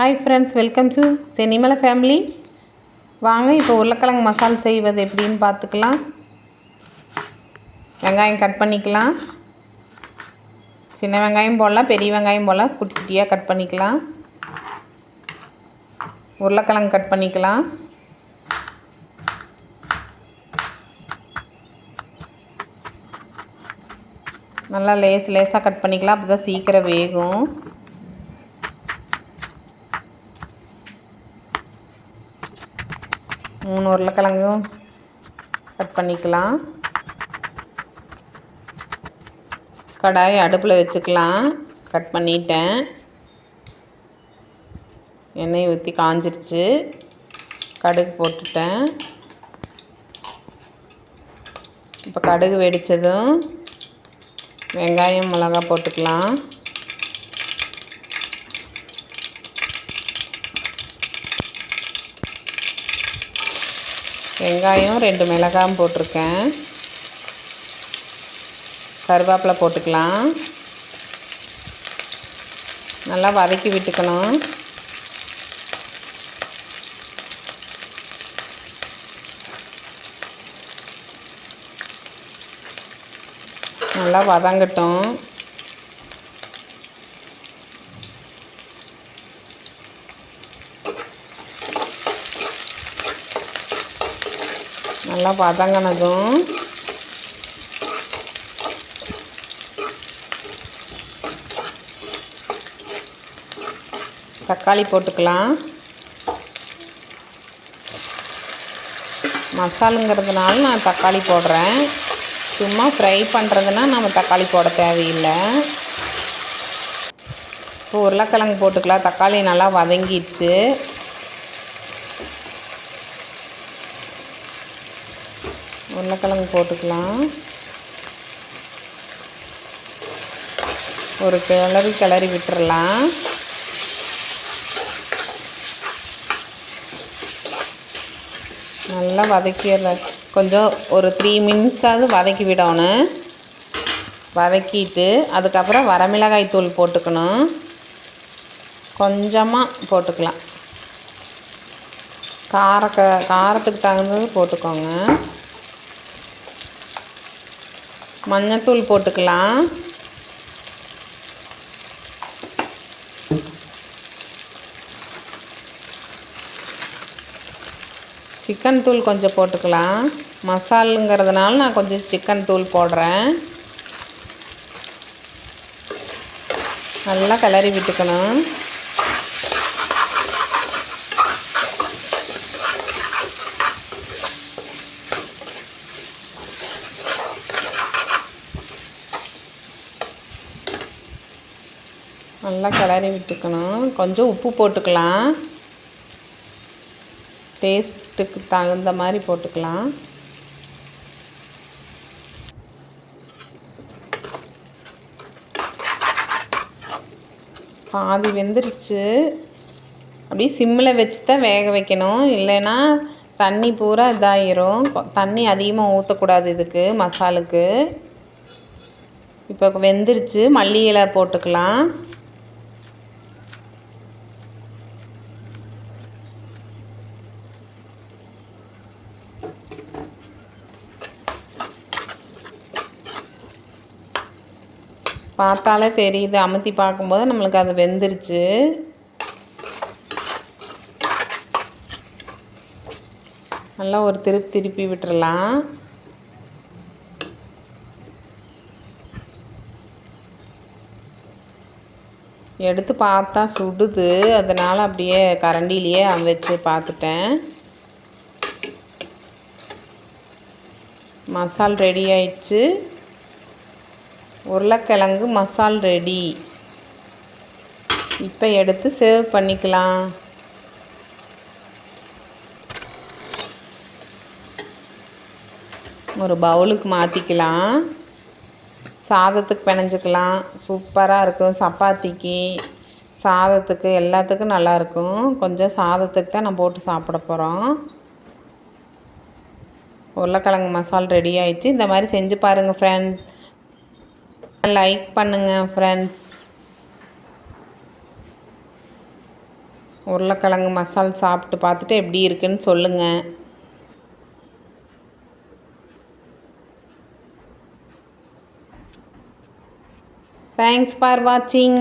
Hi friends, welcome to Chennimalai family. வாங்க இப்போ உருளைக்கிழங்கு மசால் செய்வது எப்படின்னு பார்த்துக்கலாம். வெங்காயம் கட் பண்ணிக்கலாம். சின்ன வெங்காயம் போடலாம், பெரிய வெங்காயம் போடலாம். குட்டி குட்டியாக கட் பண்ணிக்கலாம். உருளைக்கிழங்கு கட் பண்ணிக்கலாம். நல்லா லேசாக கட் பண்ணிக்கலாம். அப்போ தான் சீக்கிரம் வேகும். மூணு உருளைக்கிழங்கும் கட் பண்ணிக்கலாம். கடாயை அடுப்பில் வச்சுக்கலாம். கட் பண்ணிட்டேன். எண்ணெய் ஊற்றி காஞ்சிருச்சு. கடுகு போட்டுட்டேன். இப்போ கடுகு வெடித்ததும் வெங்காயம் மிளகாய் போட்டுக்கலாம். வெங்காயம் 2 மிளகாயும் போட்டிருக்கேன். கருவேப்பிலை போட்டுக்கலாம். நல்லா வதக்கி விட்டுக்கணும். நல்லா வதங்கட்டும். நல்லா வதங்கினதும் தக்காளி போட்டுக்கலாம். மசாலுங்கிறதுனால நான் தக்காளி போடுறேன். சும்மா ஃப்ரை பண்ணுறதுனா நம்ம தக்காளி போட தேவையில்லை. இப்போ உருளைக்கிழங்கு போட்டுக்கலாம். தக்காளி நல்லா வதங்கிடுச்சு. உருளைக்கிழங்கு போட்டுக்கலாம். ஒரு கிளறி விட்டுறலாம். நல்லா வதக்கிடுற கொஞ்சம் ஒரு 3 மினிட்ஸாவது வதக்கி விடணும். வதக்கிட்டு அதுக்கப்புறம் வரமிளகாய் தூள் போட்டுக்கணும். கொஞ்சமாக போட்டுக்கலாம். காரத்துக்கு தகுந்தது போட்டுக்கோங்க. மஞ்சத்தூள் போட்டுக்கலாம். சிக்கன் தூள் கொஞ்சம் போட்டுக்கலாம். மசாலுங்கிறதுனால நான் கொஞ்சம் சிக்கன் தூள் போடுறேன். நல்லா கிளறி விட்டுக்கணும். நல்லா கிளறி விட்டுக்கணும். கொஞ்சம் உப்பு போட்டுக்கலாம். டேஸ்ட்டுக்கு தகுந்த மாதிரி போட்டுக்கலாம். பாதி வெந்துருச்சு. அப்படியே சிம்மில் வச்சு தான் வேக வைக்கணும். இல்லைன்னா தண்ணி பூரா இதாகிரும். தண்ணி அதிகமாக ஊற்றக்கூடாது இதுக்கு, மசாலுக்கு. இப்போ வெந்துருச்சு. மல்லி இலை போட்டுக்கலாம். பார்த்தாலே தெரியுது. அமுத்தி பார்க்கும்போது நம்மளுக்கு அது வெந்துருச்சு. நல்லா ஒரு திருப்பி விட்டுறலாம். எடுத்து பார்த்தா சுடுது. அதனால் அப்படியே கரண்டிலேயே வச்சு பார்த்துட்டேன். மசால் ரெடி ஆயிடுச்சு. உருளைக்கிழங்கு மசால் ரெடி. இப்போ எடுத்து சர்வ் பண்ணிக்கலாம். ஒரு பவுலுக்கு மாற்றிக்கலாம். சாதத்துக்கு பிணைஞ்சிக்கலாம். சூப்பராக இருக்கும். சப்பாத்திக்கு, சாதத்துக்கு, எல்லாத்துக்கும் நல்லாயிருக்கும். கொஞ்சம் சாதத்துக்கு தான் நான் போட்டு சாப்பிட போகிறோம். உருளைக்கிழங்கு மசால் ரெடி ஆயிடுச்சு. இந்த மாதிரி செஞ்சு பாருங்கள் ஃப்ரெண்ட்ஸ். லைக் பண்ணுங்கள் ஃப்ரெண்ட்ஸ். உருளைக்கிழங்கு மசால் சாப்பிட்டு பார்த்துட்டு எப்படி இருக்குன்னு சொல்லுங்கள். தேங்க்ஸ் ஃபார் வாட்சிங்.